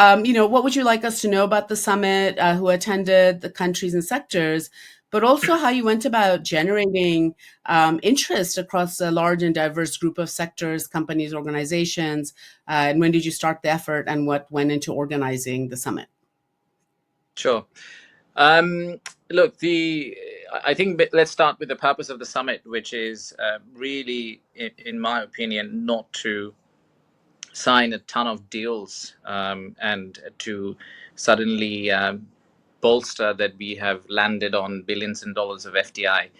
What would you like us to know about the summit, who attended, the countries and sectors, but also how you went about generating interest across a large and diverse group of sectors, companies, organizations, and when did you start the effort and what went into organizing the summit? Sure. Um, Look, I think let's start with the purpose of the summit, which is really, in my opinion, not to sign a ton of deals and to suddenly bolster that we have landed on billions and dollars of FDI.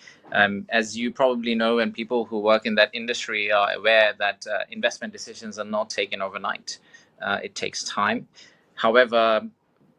As you probably know, and people who work in that industry are aware that investment decisions are not taken overnight. It takes time. However,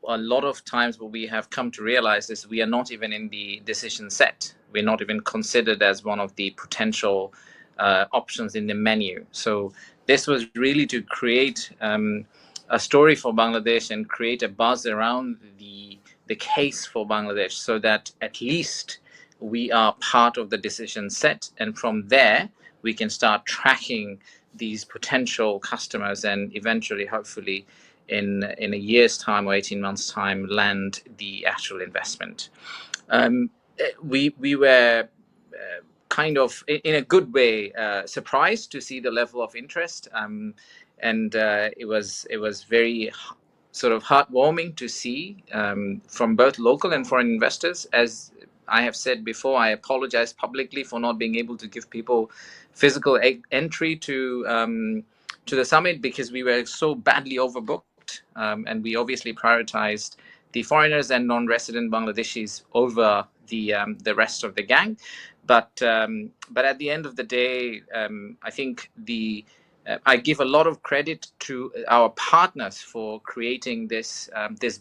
a lot of times what we have come to realize is we are not even in the decision set. We're not even considered as one of the potential options in the menu. So this was really to create a story for Bangladesh and create a buzz around the case for Bangladesh, so that at least we are part of the decision set, and from there we can start tracking these potential customers and eventually, hopefully, in a year's time or 18 months' time, land the actual investment. We were kind of, in a good way, surprised to see the level of interest, and it was very sort of heartwarming to see from both local and foreign investors. As I have said before, I apologize publicly for not being able to give people physical entry to the summit because we were so badly overbooked, and we obviously prioritized the foreigners and non-resident Bangladeshis over the rest of the gang. But at the end of the day, I think I give a lot of credit to our partners for creating this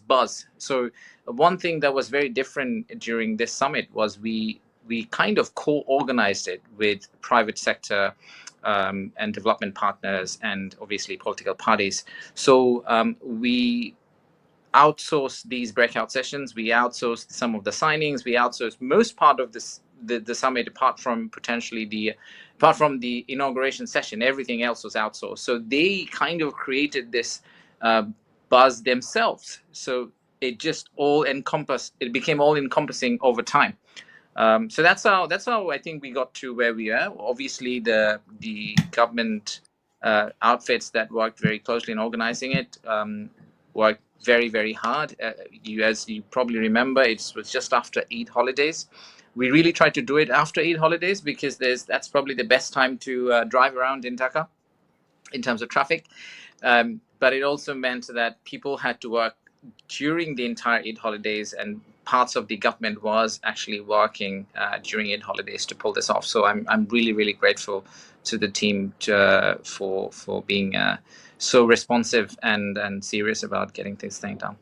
buzz. So one thing that was very different during this summit was we kind of co-organized it with private sector and development partners and obviously political parties. So we outsourced these breakout sessions. We outsourced some of the signings. We outsourced most part of the summit, apart from the inauguration session. Everything else was outsourced. So they kind of created this uh, buzz themselves. So it became all encompassing over time. So that's how I think we got to where we are. Obviously, the government outfits that worked very closely in organizing it worked very, very hard. As you probably remember, it was just after Eid holidays. We really tried to do it after Eid holidays because that's probably the best time to drive around in Dhaka in terms of traffic. But it also meant that people had to work during the entire Eid holidays, and parts of the government was actually working during Eid holidays to pull this off. So I'm really, really grateful to the team for being so responsive and serious about getting this thing done.